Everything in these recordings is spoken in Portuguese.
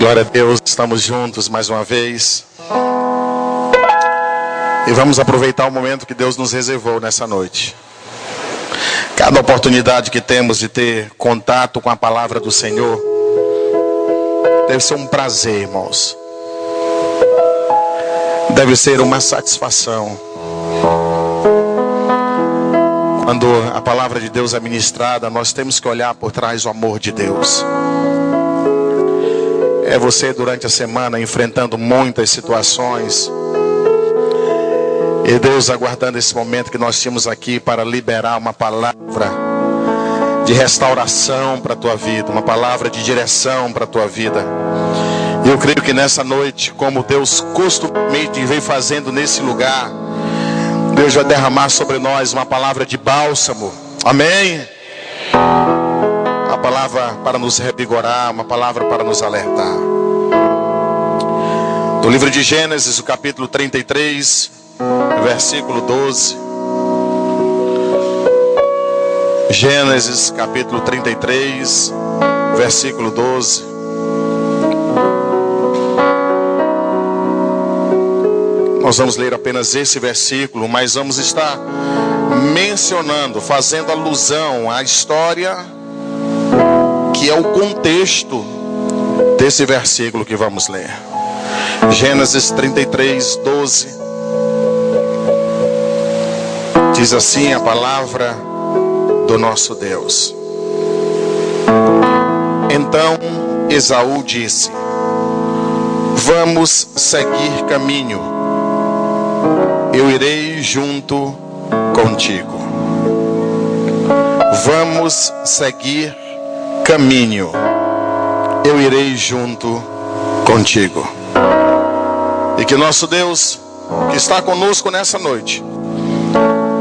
Glória a Deus, estamos juntos mais uma vez. E vamos aproveitar o momento que Deus nos reservou nessa noite. Cada oportunidade que temos de ter contato com a palavra do Senhor deve ser um prazer, irmãos. Deve ser uma satisfação. Quando a palavra de Deus é ministrada, nós temos que olhar por trás do amor de Deus. É você durante a semana enfrentando muitas situações, e Deus aguardando esse momento que nós tínhamos aqui para liberar uma palavra de restauração para a tua vida, uma palavra de direção para a tua vida. E eu creio que nessa noite, como Deus costumeiramente vem fazendo nesse lugar, Deus vai derramar sobre nós uma palavra de bálsamo. Amém? Uma palavra para nos revigorar, uma palavra para nos alertar. Do livro de Gênesis, o capítulo 33, versículo 12. Gênesis, capítulo 33, versículo 12. Nós vamos ler apenas esse versículo, mas vamos estar mencionando, fazendo alusão à história que é o contexto desse versículo que vamos ler. Gênesis 33, 12. Diz assim a palavra do nosso Deus. Então Esaú disse: vamos seguir caminho, eu irei junto contigo. Vamos seguir caminho, eu irei junto contigo. E que nosso Deus, que está conosco nessa noite,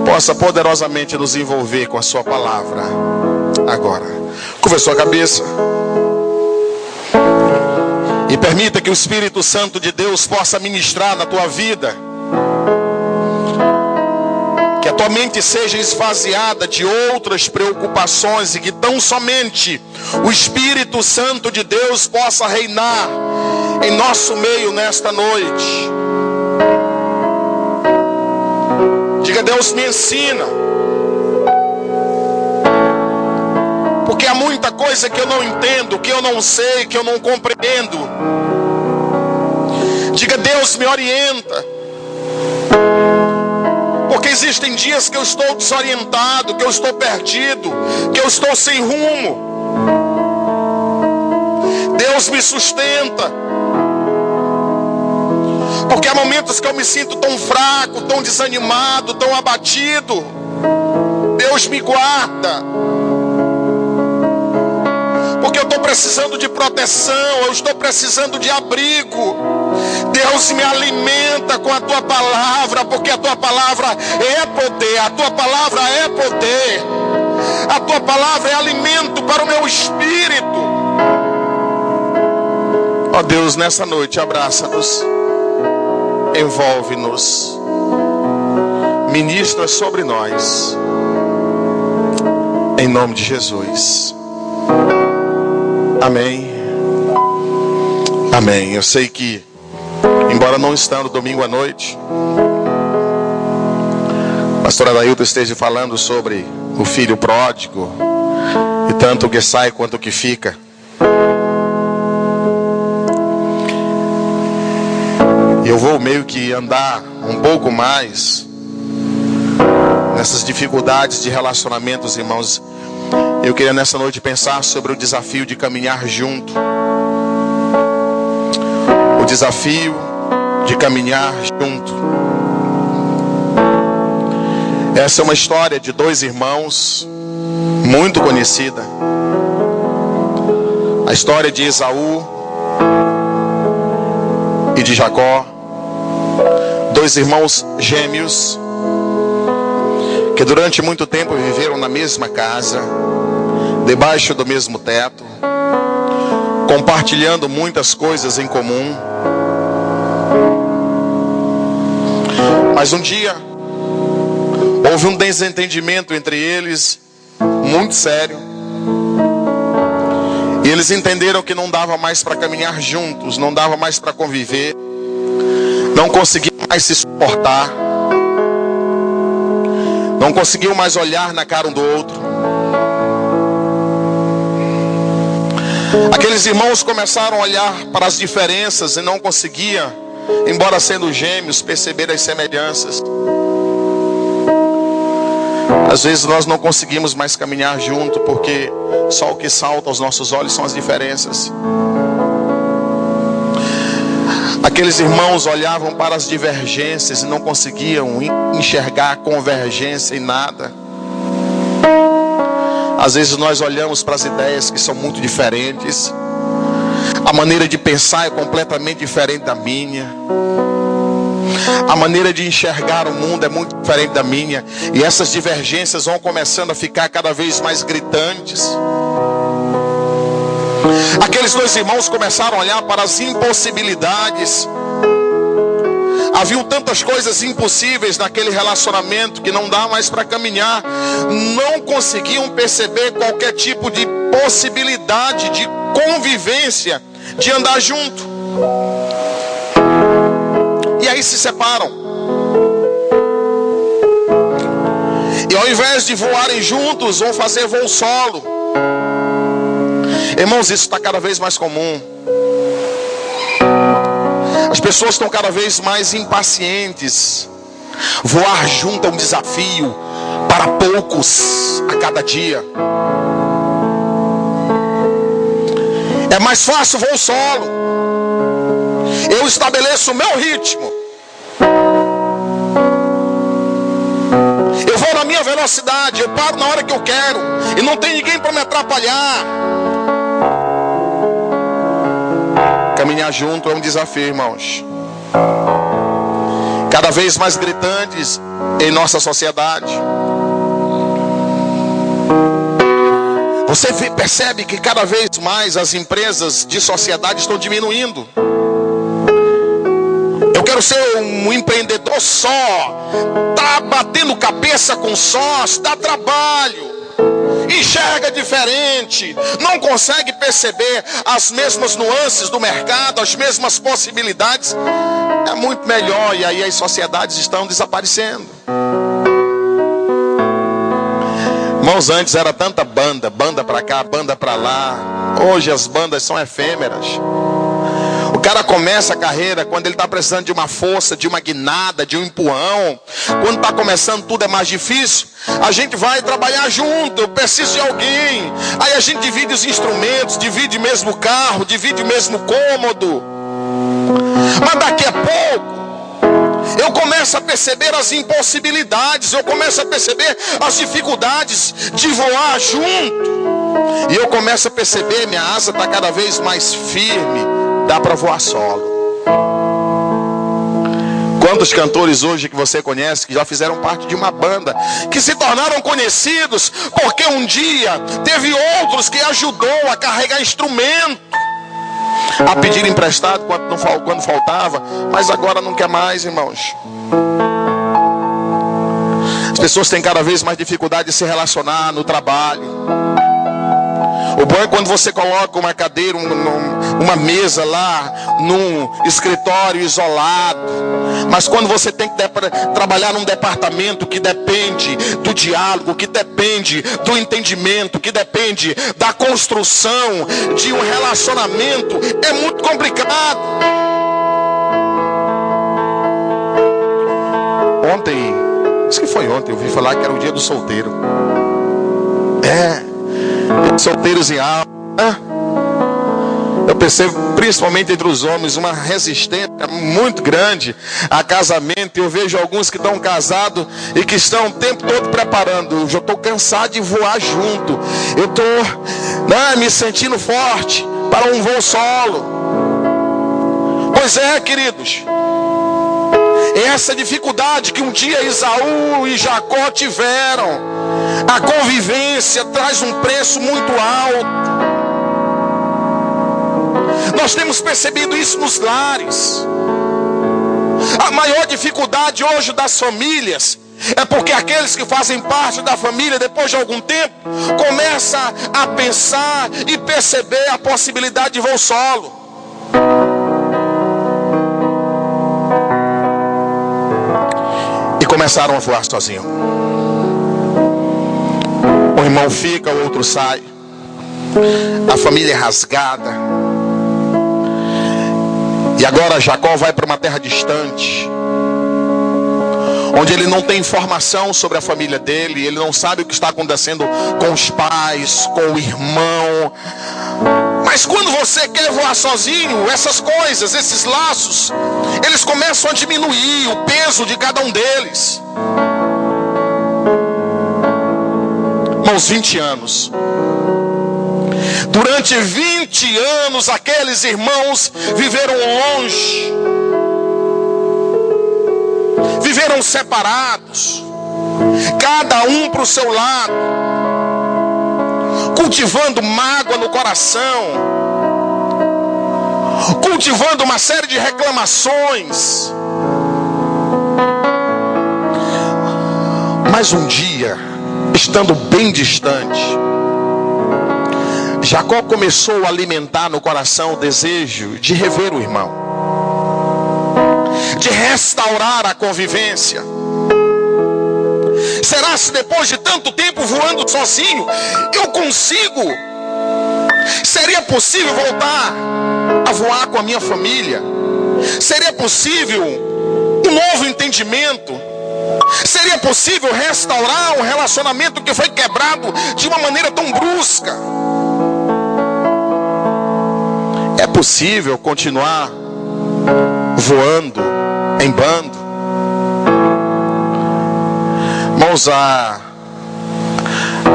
possa poderosamente nos envolver com a sua palavra agora. Curva sua cabeça e permita que o Espírito Santo de Deus possa ministrar na tua vida. Que a tua mente seja esvaziada de outras preocupações e que tão somente o Espírito Santo de Deus possa reinar em nosso meio nesta noite. Diga: Deus, me ensina, porque há muita coisa que eu não entendo, que eu não sei, que eu não compreendo. Diga: Deus, me orienta, porque existem dias que eu estou desorientado, que eu estou perdido, que eu estou sem rumo. Deus, me sustenta, porque há momentos que eu me sinto tão fraco, tão desanimado, tão abatido. Deus, me guarda, porque eu estou precisando de proteção, eu estou precisando de abrigo. Deus, me alimenta com a tua palavra, porque a tua palavra é poder, a tua palavra é poder, a tua palavra é alimento para o meu espírito. Ó Deus, nessa noite abraça-nos, envolve-nos, ministra sobre nós, em nome de Jesus. Amém. Amém. Eu sei que, embora não estando domingo à noite, a pastora Adailton esteja falando sobre o filho pródigo, e tanto o que sai quanto o que fica. Eu vou meio que andar um pouco mais nessas dificuldades de relacionamentos, irmãos. Eu queria nessa noite pensar sobre o desafio de caminhar junto. O desafio de caminhar junto. Essa é uma história de dois irmãos muito conhecida. A história de Esaú e de Jacó. Dois irmãos gêmeos que durante muito tempo viveram na mesma casa, debaixo do mesmo teto, compartilhando muitas coisas em comum. Mas um dia houve um desentendimento entre eles muito sério, E eles entenderam que não dava mais para caminhar juntos, não dava mais para conviver, não conseguiam mais se suportar, não conseguiam mais olhar na cara um do outro. Aqueles irmãos começaram a olhar para as diferenças e não conseguiam, embora sendo gêmeos, perceber as semelhanças. Às vezes nós não conseguimos mais caminhar junto, porque só o que salta aos nossos olhos são as diferenças. Aqueles irmãos olhavam para as divergências e não conseguiam enxergar a convergência em nada. Às vezes nós olhamos para as ideias que são muito diferentes. A maneira de pensar é completamente diferente da minha. A maneira de enxergar o mundo é muito diferente da minha. E essas divergências vão começando a ficar cada vez mais gritantes. Aqueles dois irmãos começaram a olhar para as impossibilidades. Haviam tantas coisas impossíveis naquele relacionamento que não dá mais para caminhar. Não conseguiam perceber qualquer tipo de possibilidade de convivência, de andar junto. E aí se separam. E ao invés de voarem juntos, vão fazer voo solo. Irmãos, isso está cada vez mais comum. As pessoas estão cada vez mais impacientes. Voar junto é um desafio para poucos a cada dia. É mais fácil voo solo. Eu estabeleço o meu ritmo. Eu vou na minha velocidade. Eu paro na hora que eu quero. E não tem ninguém para me atrapalhar. Caminhar junto é um desafio, irmãos. Cada vez mais gritantes em nossa sociedade. Você percebe que cada vez mais as empresas de sociedade estão diminuindo. Eu quero ser um empreendedor só. Tá batendo cabeça com sócio, dá trabalho. Enxerga diferente, não consegue perceber as mesmas nuances do mercado, as mesmas possibilidades. É muito melhor, e aí as sociedades estão desaparecendo. Irmãos, antes era tanta banda para cá, banda para lá. Hoje as bandas são efêmeras. O cara começa a carreira quando ele está precisando de uma força, de uma guinada, de um empurrão. Quando está começando tudo é mais difícil. A gente vai trabalhar junto, eu preciso de alguém. Aí a gente divide os instrumentos, divide o mesmo carro, divide o mesmo cômodo. Mas daqui a pouco eu começo a perceber as impossibilidades. Eu começo a perceber as dificuldades de voar junto. E eu começo a perceber, minha asa está cada vez mais firme. Dá para voar solo. Quantos cantores hoje que você conhece que já fizeram parte de uma banda, que se tornaram conhecidos porque um dia teve outros que ajudou a carregar instrumento, a pedir emprestado quando faltava, mas agora não quer mais, irmãos. As pessoas têm cada vez mais dificuldade de se relacionar no trabalho. O bom é quando você coloca uma cadeira, uma mesa lá, num escritório isolado. Mas quando você tem que trabalhar num departamento que depende do diálogo, que depende do entendimento, que depende da construção de um relacionamento, é muito complicado. Ontem, acho que foi ontem, eu ouvi falar que era o dia do solteiro. Solteiros em alma. Eu percebo, principalmente entre os homens, uma resistência muito grande a casamento. Eu vejo alguns que estão casados e que estão o tempo todo preparando. Eu já estou cansado de voar junto. Eu estou me sentindo forte para um voo solo. Pois é, queridos. Essa dificuldade que um dia Esaú e Jacó tiveram, a convivência traz um preço muito alto. Nós temos percebido isso nos lares. A maior dificuldade hoje das famílias É porque aqueles que fazem parte da família, depois de algum tempo, começam a pensar e perceber a possibilidade de voo solo. E começaram a voar sozinho. Um irmão fica, o outro sai. A família é rasgada. E agora Jacó vai para uma terra distante, onde ele não tem informação sobre a família dele. Ele não sabe o que está acontecendo com os pais, com o irmão. Mas quando você quer voar sozinho, essas coisas, esses laços, eles começam a diminuir o peso de cada um deles. Irmãos, 20 anos. Durante 20 anos, aqueles irmãos viveram longe, viveram separados, cada um para o seu lado, cultivando mágoa no coração, cultivando uma série de reclamações. Mas um dia, estando bem distante, Jacó começou a alimentar no coração o desejo de rever o irmão, de restaurar a convivência. Será se depois de tanto tempo voando sozinho, eu consigo? Seria possível voltar a voar com a minha família? Seria possível um novo entendimento? Seria possível restaurar um relacionamento que foi quebrado de uma maneira tão brusca? É possível continuar voando em bando? Irmãos, há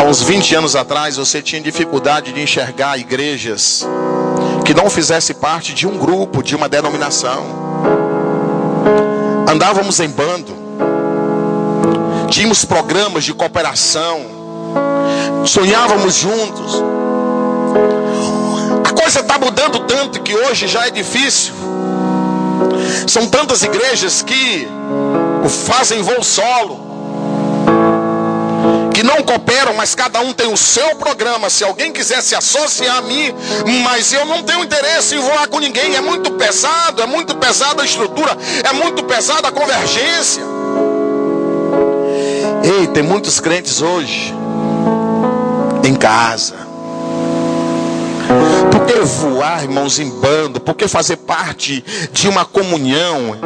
uns 20 anos atrás você tinha dificuldade de enxergar igrejas que não fizessem parte de um grupo, de uma denominação. Andávamos em bando, tínhamos programas de cooperação, sonhávamos juntos. A coisa está mudando tanto que hoje já é difícil. São tantas igrejas que fazem voo solo, que não cooperam, mas cada um tem o seu programa. Se alguém quiser se associar a mim, mas eu não tenho interesse em voar com ninguém. É muito pesada a estrutura, é muito pesada a convergência. Ei, tem muitos crentes hoje em casa. Por que voar, irmãos, em bando? Por que fazer parte de uma comunhão?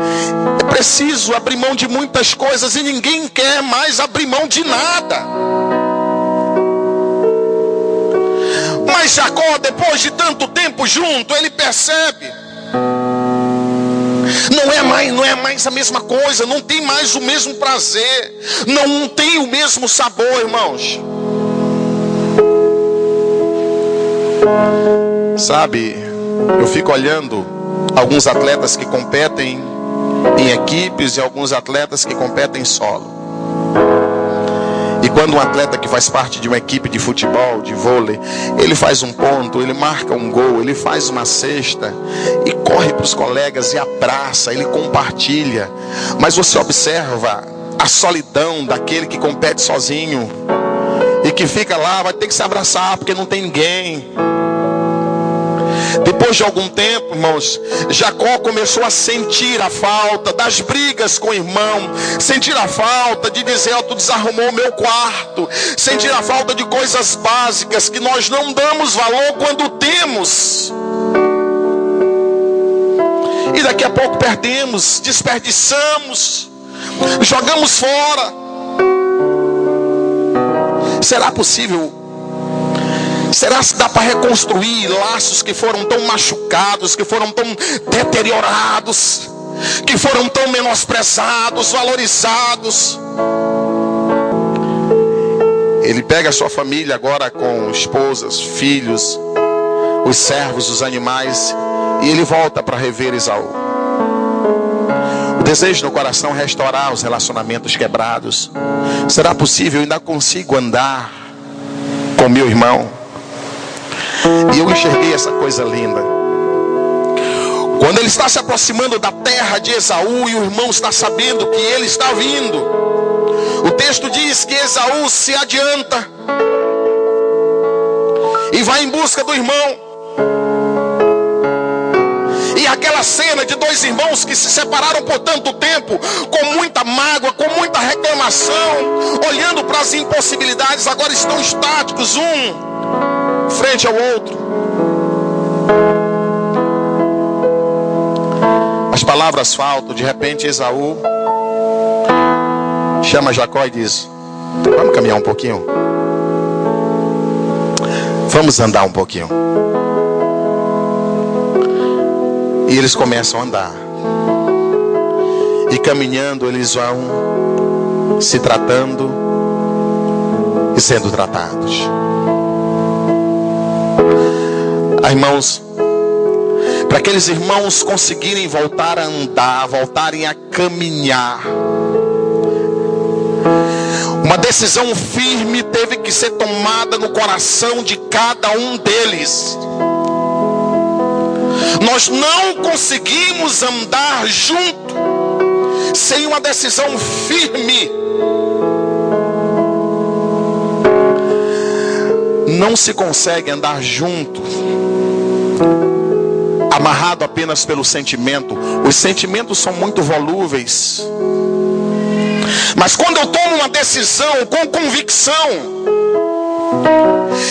É preciso abrir mão de muitas coisas e ninguém quer mais abrir mão de nada. Mas Jacó, depois de tanto tempo junto, ele percebe: não é mais a mesma coisa, não tem mais o mesmo prazer, não tem o mesmo sabor, irmãos. Sabe, eu fico olhando alguns atletas que competem em equipes e alguns atletas que competem solo. E quando um atleta que faz parte de uma equipe de futebol, de vôlei, ele faz um ponto, ele marca um gol, ele faz uma cesta e corre para os colegas e abraça, ele compartilha. Mas você observa a solidão daquele que compete sozinho e que fica lá, vai ter que se abraçar porque não tem ninguém. Depois de algum tempo, irmãos, Jacó começou a sentir a falta das brigas com o irmão, sentir a falta de dizer: tu desarrumou o meu quarto, sentir a falta de coisas básicas que nós não damos valor quando temos, e daqui a pouco perdemos, desperdiçamos, jogamos fora. Será possível? Será que dá para reconstruir laços que foram tão machucados, que foram tão deteriorados, que foram tão menosprezados, valorizados? Ele pega a sua família agora com esposas, filhos, os servos, os animais, e ele volta para rever Esaú. O desejo no coração é restaurar os relacionamentos quebrados. Será possível? Eu ainda consigo andar com meu irmão? E eu enxerguei essa coisa linda. Quando ele está se aproximando da terra de Esaú e o irmão está sabendo que ele está vindo, texto diz que Esaú se adianta e vai em busca do irmão. E aquela cena de dois irmãos que se separaram por tanto tempo, com muita mágoa, com muita reclamação, olhando para as impossibilidades, agora estão estáticos, um frente ao outro. As palavras faltam. De repente Esaú chama Jacó e diz: vamos caminhar um pouquinho, vamos andar um pouquinho. E eles começam a andar. E caminhando eles vão se tratando e sendo tratados. Irmãos, para aqueles irmãos conseguirem voltar a andar, voltarem a caminhar, uma decisão firme teve que ser tomada no coração de cada um deles. Nós não conseguimos andar junto sem uma decisão firme. Não se consegue andar junto amarrado apenas pelo sentimento. Os sentimentos são muito volúveis. Mas quando eu tomo uma decisão com convicção,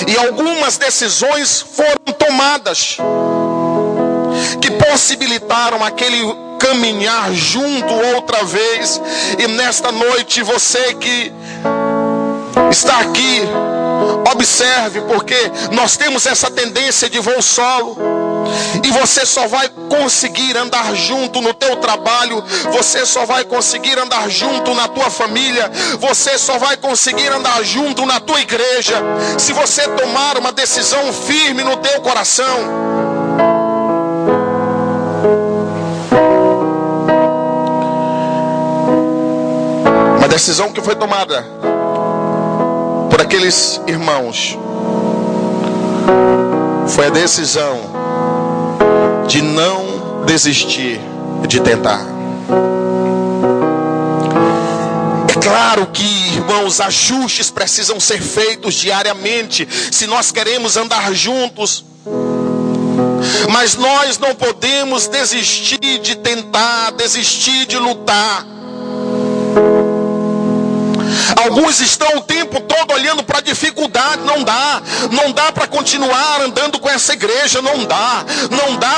e algumas decisões foram tomadas que possibilitaram aquele caminhar junto outra vez. E nesta noite, você que está aqui, observe, porque nós temos essa tendência de voo solo. E você só vai conseguir andar junto no teu trabalho, você só vai conseguir andar junto na tua família, você só vai conseguir andar junto na tua igreja, se você tomar uma decisão firme no teu coração. Uma decisão que foi tomada por aqueles irmãos foi a decisão de não desistir de tentar. É claro que, irmãos, ajustes precisam ser feitos diariamente se nós queremos andar juntos. Mas nós não podemos desistir de tentar, desistir de lutar. Alguns estão o tempo todo olhando para a dificuldade. Não dá para continuar andando com essa igreja, não dá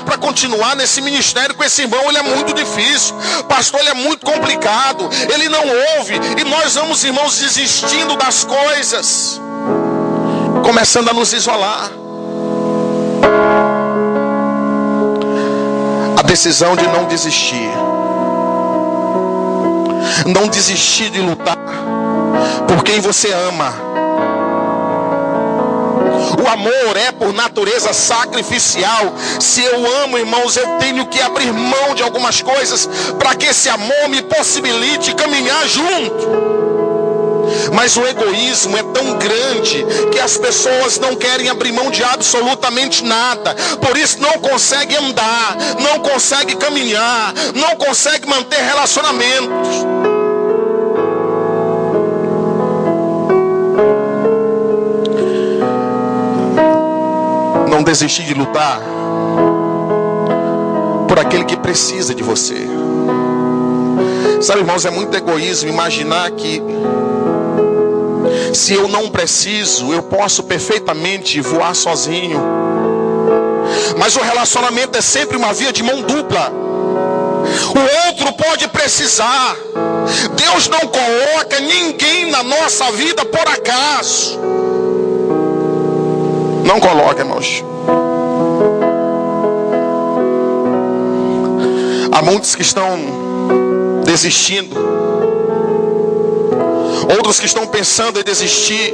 para continuar nesse ministério com esse irmão, ele é muito difícil, pastor, ele é muito complicado, ele não ouve. E nós vamos, irmãos, desistindo das coisas, começando a nos isolar. A decisão de não desistir de lutar por quem você ama. O amor é por natureza sacrificial. Se eu amo, irmãos, eu tenho que abrir mão de algumas coisas para que esse amor me possibilite caminhar junto. Mas o egoísmo é tão grande que as pessoas não querem abrir mão de absolutamente nada. Por isso não conseguem andar, não conseguem caminhar, não conseguem manter relacionamentos. Não desistir de lutar por aquele que precisa de você. Sabe, irmãos, é muito egoísmo imaginar que se eu não preciso, eu posso perfeitamente voar sozinho. Mas o relacionamento é sempre uma via de mão dupla. O outro pode precisar. Deus não coloca ninguém na nossa vida por acaso. Não coloca, irmãos. Há muitos que estão desistindo, outros que estão pensando em desistir.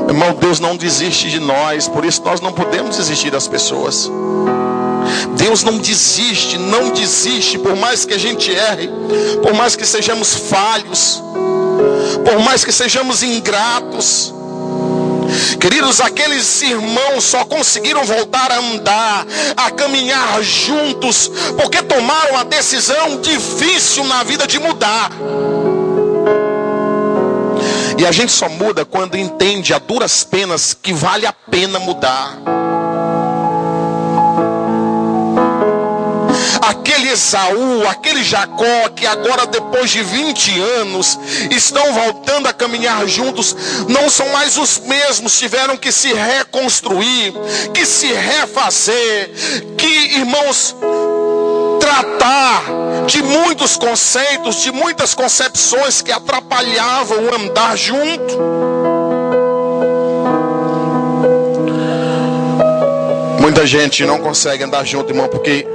Irmão, Deus não desiste de nós, por isso nós não podemos desistir das pessoas. Deus não desiste, por mais que a gente erre, por mais que sejamos falhos, por mais que sejamos ingratos. Queridos, aqueles irmãos só conseguiram voltar a andar, a caminhar juntos, porque tomaram a decisão difícil na vida de mudar. E a gente só muda quando entende a duras penas que vale a pena mudar. Aquele Esaú, aquele Jacó, que agora depois de 20 anos estão voltando a caminhar juntos, não são mais os mesmos, tiveram que se reconstruir, que se refazer, que, irmãos, tratar de muitos conceitos, de muitas concepções que atrapalhavam o andar junto. Muita gente não consegue andar junto, irmão, porque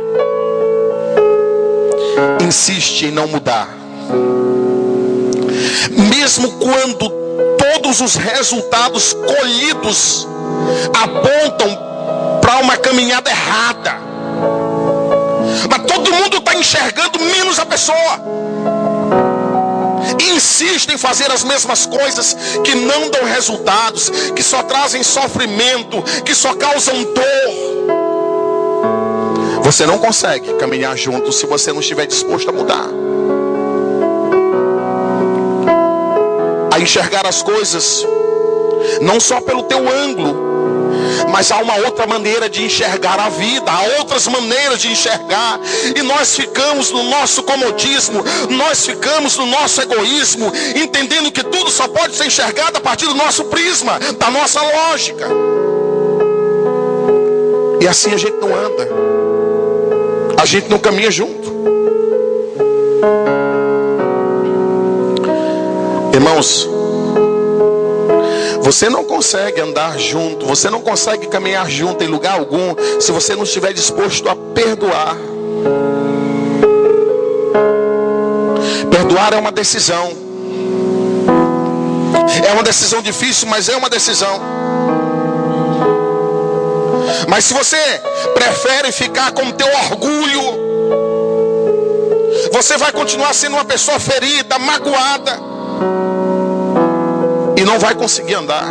insiste em não mudar, mesmo quando todos os resultados colhidos apontam para uma caminhada errada. Mas todo mundo está enxergando menos a pessoa. Insiste em fazer as mesmas coisas que não dão resultados, que só trazem sofrimento, que só causam dor. Você não consegue caminhar junto se você não estiver disposto a mudar, a enxergar as coisas não só pelo teu ângulo, mas há uma outra maneira de enxergar a vida, há outras maneiras de enxergar. E nós ficamos no nosso comodismo, nós ficamos no nosso egoísmo, entendendo que tudo só pode ser enxergado a partir do nosso prisma, da nossa lógica. E assim a gente não anda, a gente não caminha junto. Irmãos, você não consegue andar junto, você não consegue caminhar junto em lugar algum se você não estiver disposto a perdoar. Perdoar é uma decisão. É uma decisão difícil, mas é uma decisão. Mas se você prefere ficar com o teu orgulho, você vai continuar sendo uma pessoa ferida, magoada, e não vai conseguir andar.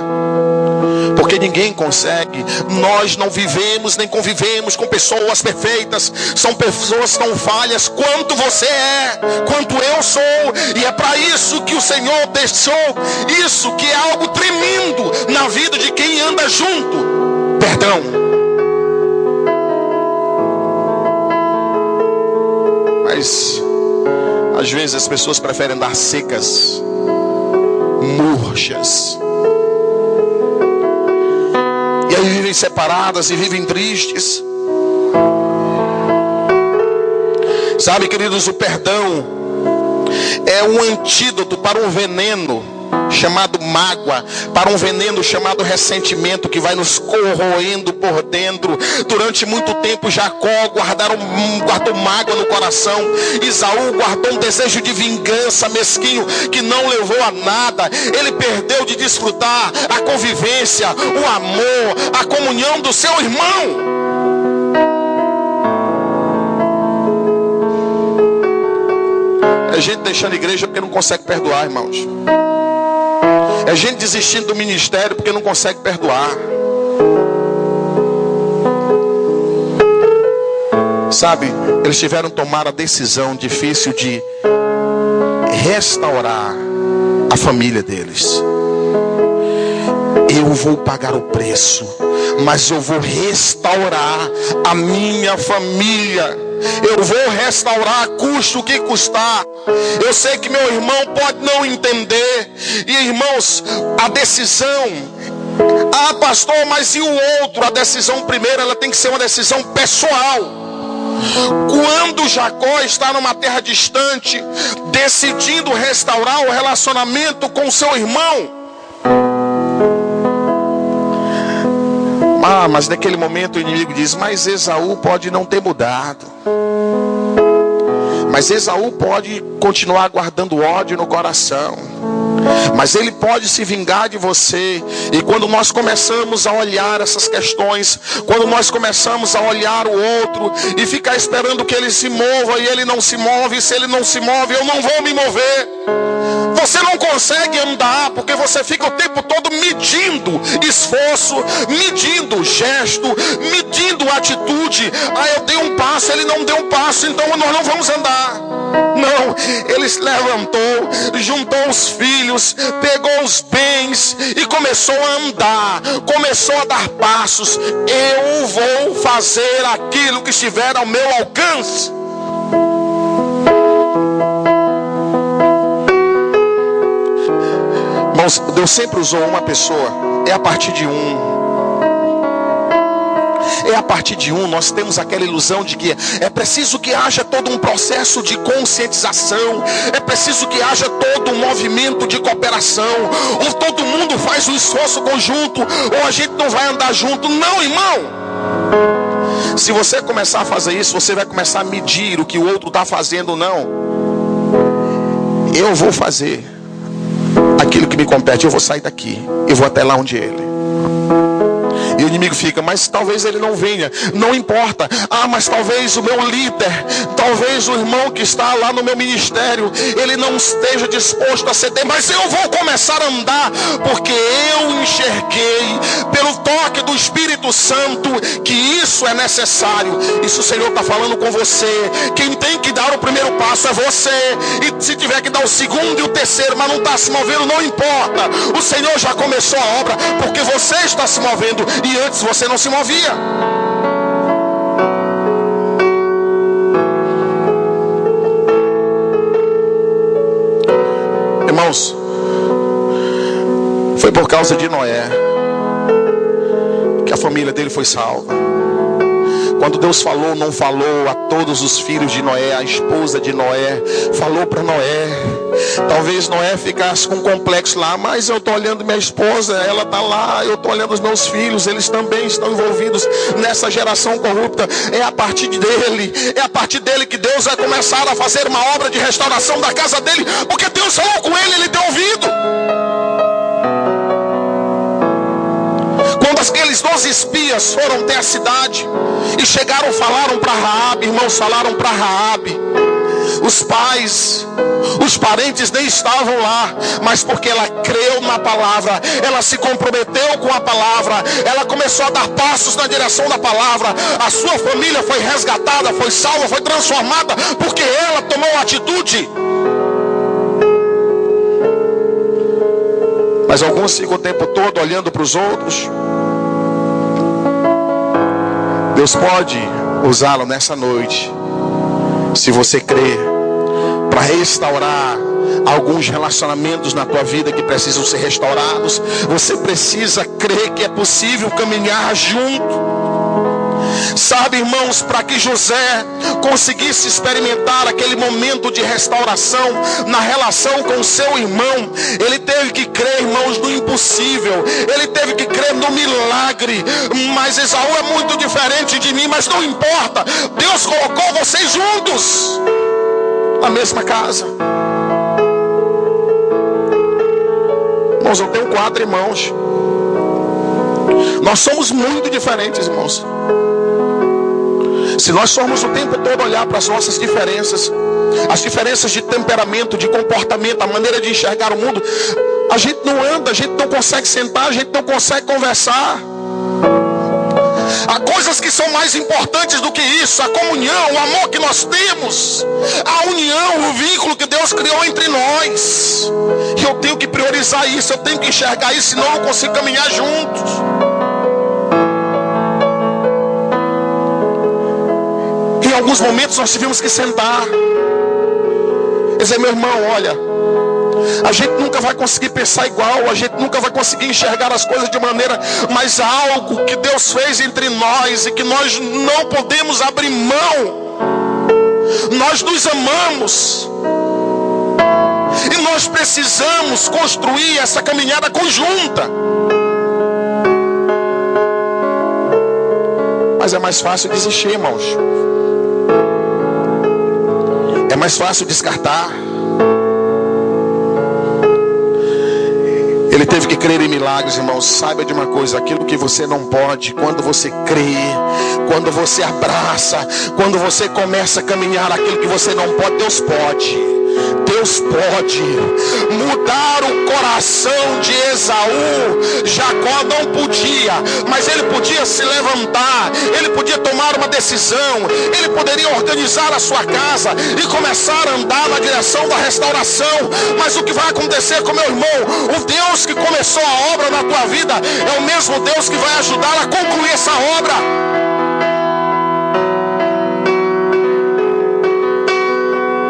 Porque ninguém consegue. Nós não vivemos nem convivemos com pessoas perfeitas. São pessoas tão falhas quanto você é, quanto eu sou. E é para isso que o Senhor deixou isso, que é algo tremendo na vida de quem anda junto: perdão. Mas às vezes as pessoas preferem andar secas, murchas, e aí vivem separadas e vivem tristes. Sabe, queridos, o perdão é um antídoto para um veneno chamado mágoa, para um veneno chamado ressentimento, que vai nos corroendo por dentro. Durante muito tempo Jacó guardou mágoa no coração. Esaú guardou um desejo de vingança mesquinho que não levou a nada. Ele perdeu de desfrutar a convivência, o amor, a comunhão do seu irmão. É gente deixando a igreja porque não consegue perdoar, irmãos. É gente desistindo do ministério porque não consegue perdoar. Sabe, eles tiveram que tomar a decisão difícil de restaurar a família deles. Eu vou pagar o preço, mas eu vou restaurar a minha família. Eu vou restaurar, custe o que custar. Eu sei que meu irmão pode não entender. E irmãos, a decisão, ah pastor, mas e o outro? A decisão primeiro, ela tem que ser uma decisão pessoal. Quando Jacó está numa terra distante, decidindo restaurar o relacionamento com seu irmão, mas naquele momento o inimigo diz: mas Esaú pode não ter mudado, mas Esaú pode continuar guardando ódio no coração, mas ele pode se vingar de você. E quando nós começamos a olhar essas questões, quando nós começamos a olhar o outro e ficar esperando que ele se mova, e ele não se move, e se ele não se move, eu não vou me mover, Você não consegue andar porque você fica o tempo todo medindo esforço, medindo gesto, medindo atitude. Ah, eu dei um passo, ele não deu um passo, então nós não vamos andar. Não, ele se levantou, juntou os filhos, pegou os bens e começou a andar, começou a dar passos. Eu vou fazer aquilo que estiver ao meu alcance. Irmãos, Deus sempre usou uma pessoa. É a partir de um. É a partir de um. Nós temos aquela ilusão de que é preciso que haja todo um processo de conscientização. É preciso que haja todo um movimento de cooperação. Ou todo mundo faz um esforço conjunto, ou a gente não vai andar junto. Não, irmão. Se você começar a fazer isso, você vai começar a medir o que o outro está fazendo. Não. Eu vou fazer aquilo que me compete. Eu vou sair daqui, eu vou até lá onde ele. E o inimigo fica, mas talvez ele não venha. Não importa. Ah, mas talvez o meu líder, talvez o irmão que está lá no meu ministério, ele não esteja disposto a ceder. Mas eu vou começar a andar, porque eu enxerguei pelo toque do Espírito Santo que isso é necessário. Isso o Senhor está falando com você. Quem tem que dar o primeiro passo é você. E se tiver que dar o segundo e o terceiro, mas não está se movendo, não importa. O Senhor já começou a obra, porque você está se movendo. E antes você não se movia. Irmãos, foi por causa de Noé que a família dele foi salva. Quando Deus falou, não falou a todos os filhos de Noé, a esposa de Noé, falou para Noé. Talvez Noé ficasse com um complexo lá, mas eu estou olhando minha esposa, ela está lá, eu estou olhando os meus filhos, eles também estão envolvidos nessa geração corrupta. É a partir dele que Deus vai começar a fazer uma obra de restauração da casa dele, porque Deus falou com ele deu ouvido. Quando aqueles 12 espias foram até a cidade e chegaram, falaram para Raabe, irmãos, falaram para Raabe. Os pais, os parentes nem estavam lá, mas porque ela creu na palavra, ela se comprometeu com a palavra, ela começou a dar passos na direção da palavra. A sua família foi resgatada, foi salva, foi transformada, porque ela tomou atitude. Mas alguns ficam o tempo todo olhando para os outros. Deus pode usá-lo nessa noite, se você crer, para restaurar alguns relacionamentos na tua vida que precisam ser restaurados. Você precisa crer que é possível caminhar junto. Sabe, irmãos, para que José conseguisse experimentar aquele momento de restauração na relação com o seu irmão, ele teve que crer, irmãos, no impossível. Ele teve que crer no milagre. Mas Esaú é muito diferente de mim, mas não importa. Deus colocou vocês juntos na mesma casa. Irmãos, eu tenho 4 irmãos. Nós somos muito diferentes, irmãos. Se nós formos o tempo todo olhar para as nossas diferenças, as diferenças de temperamento, de comportamento, a maneira de enxergar o mundo, a gente não anda, a gente não consegue sentar, a gente não consegue conversar. Há coisas que são mais importantes do que isso: a comunhão, o amor que nós temos, a união, o vínculo que Deus criou entre nós. E eu tenho que priorizar isso, eu tenho que enxergar isso, senão eu não consigo caminhar juntos. Em alguns momentos nós tivemos que sentar e dizer: meu irmão, olha, a gente nunca vai conseguir pensar igual, a gente nunca vai conseguir enxergar as coisas de maneira, mas há algo que Deus fez entre nós e que nós não podemos abrir mão. Nós nos amamos e nós precisamos construir essa caminhada conjunta. Mas é mais fácil desistir, irmãos. É mais fácil descartar. Ele teve que crer em milagres, irmãos. Saiba de uma coisa: aquilo que você não pode, quando você crê, quando você abraça, quando você começa a caminhar aquilo que você não pode, Deus pode. Deus pode mudar o coração de Esaú. Jacó não podia, mas ele podia se levantar, ele podia tomar uma decisão, ele poderia organizar a sua casa e começar a andar na direção da restauração. Mas o que vai acontecer com meu irmão? O Deus que começou a obra na tua vida é o mesmo Deus que vai ajudar a concluir essa obra.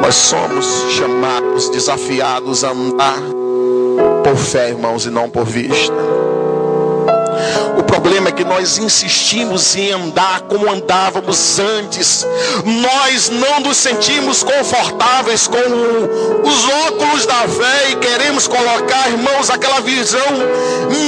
Nós somos chamados, desafiados a andar por fé, irmãos, e não por vista. O problema é que nós insistimos em andar como andávamos antes. Nós não nos sentimos confortáveis com os óculos da fé e queremos colocar, irmãos, aquela visão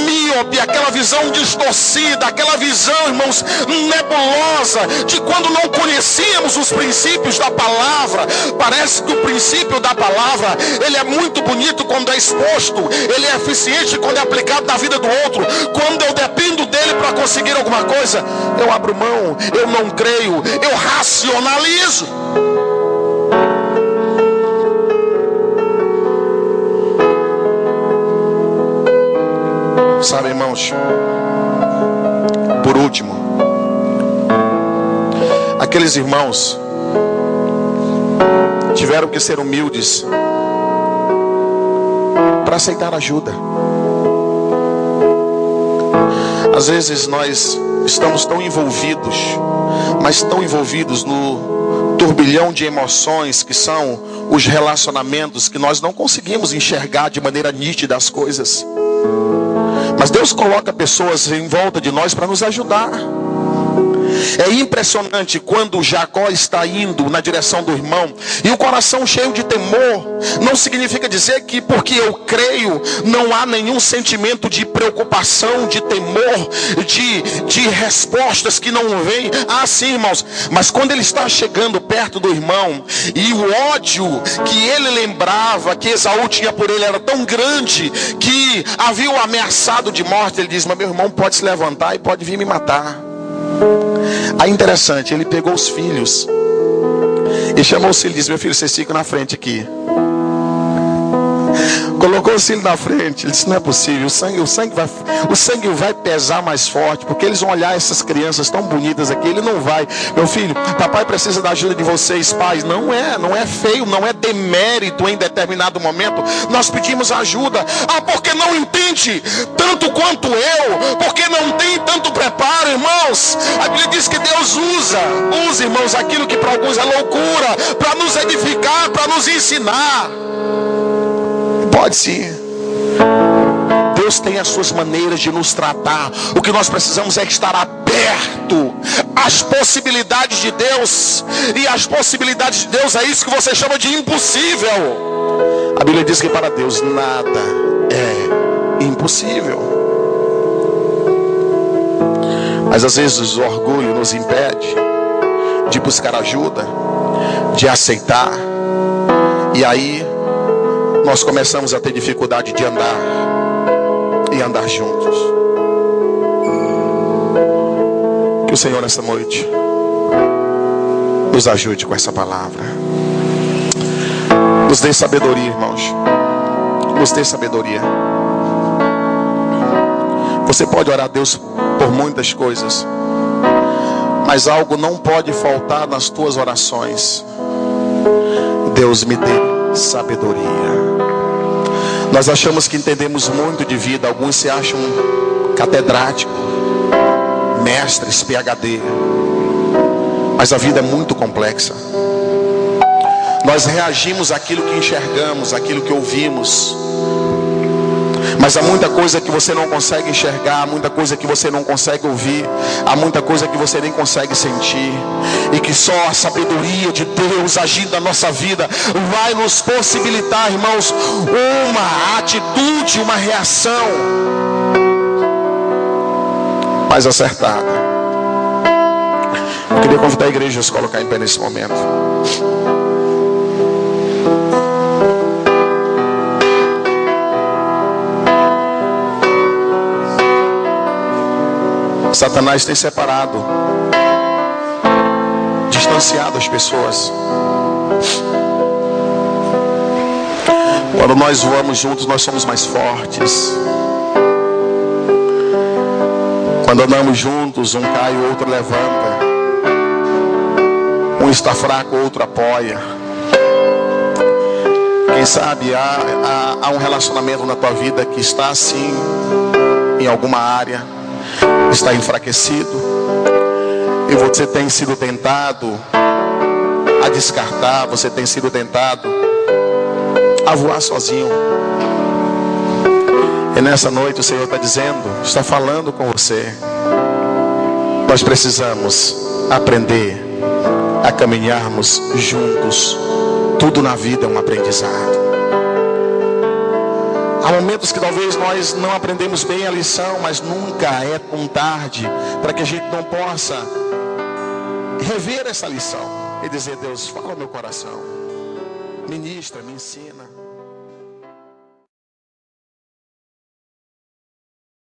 míope, aquela visão distorcida, aquela visão, irmãos, nebulosa de quando não conhecíamos os princípios da palavra. Parece que o princípio da palavra, ele é muito bonito quando é exposto, ele é eficiente quando é aplicado na vida do outro. Quando eu dependo dele para conseguir alguma coisa, eu abro mão, eu não creio, eu racionalizo. Sabe, irmãos, por último, aqueles irmãos tiveram que ser humildes para aceitar ajuda. Às vezes nós estamos tão envolvidos, mas tão envolvidos no turbilhão de emoções que são os relacionamentos, que nós não conseguimos enxergar de maneira nítida as coisas. Mas Deus coloca pessoas em volta de nós para nos ajudar. É impressionante quando Jacó está indo na direção do irmão e o coração cheio de temor. Não significa dizer que porque eu creio não há nenhum sentimento de preocupação, de temor, de respostas que não vêm. Ah, sim, irmãos. Mas quando ele está chegando perto do irmão e o ódio que ele lembrava que Esaú tinha por ele era tão grande que havia o ameaçado de morte, ele diz: mas meu irmão pode se levantar e pode vir me matar. Aí interessante, ele pegou os filhos e chamou os filhos e disse: meu filho, vocês ficam na frente aqui. Colocou os filhos na frente. Ele disse: não é possível, o sangue vai pesar mais forte, porque eles vão olhar essas crianças tão bonitas aqui. Ele não vai. Meu filho, papai precisa da ajuda de vocês, pais. Não é feio, não é demérito em determinado momento nós pedimos ajuda. Ah, porque não entende tanto quanto eu, porque não tem tanto preparo, irmãos. A Bíblia diz que Deus usa, irmãos, aquilo que para alguns é loucura, para nos edificar, para nos ensinar. Pode sim. Deus tem as suas maneiras de nos tratar. O que nós precisamos é estar aberto às possibilidades de Deus. E as possibilidades de Deus é isso que você chama de impossível. A Bíblia diz que para Deus nada é impossível. Mas às vezes o orgulho nos impede de buscar ajuda, de aceitar. E aí nós começamos a ter dificuldade de andar e andar juntos. Que o Senhor nessa noite nos ajude com essa palavra. Nos dê sabedoria, irmãos. Nos dê sabedoria. Você pode orar a Deus por muitas coisas, mas algo não pode faltar nas tuas orações: Deus me dê sabedoria. Nós achamos que entendemos muito de vida. Alguns se acham catedráticos, mestres, PhD. Mas a vida é muito complexa. Nós reagimos àquilo que enxergamos, àquilo que ouvimos. Mas há muita coisa que você não consegue enxergar, há muita coisa que você não consegue ouvir, há muita coisa que você nem consegue sentir. E que só a sabedoria de Deus agindo na nossa vida vai nos possibilitar, irmãos, uma atitude, uma reação mais acertada. Eu queria convidar a igreja a se colocar em pé nesse momento. Satanás tem separado, distanciado as pessoas. Quando nós voamos juntos, nós somos mais fortes. Quando andamos juntos, um cai, o outro levanta. Um está fraco, o outro apoia. Quem sabe há um relacionamento na tua vida que está assim, em alguma área, está enfraquecido, e você tem sido tentado a descartar, você tem sido tentado a voar sozinho. E nessa noite o Senhor está dizendo, está falando com você. Nós precisamos aprender a caminharmos juntos. Tudo na vida é um aprendizado. Há momentos que talvez nós não aprendemos bem a lição, mas nunca é tão tarde para que a gente não possa rever essa lição e dizer: Deus, fala ao meu coração, ministra, me ensina.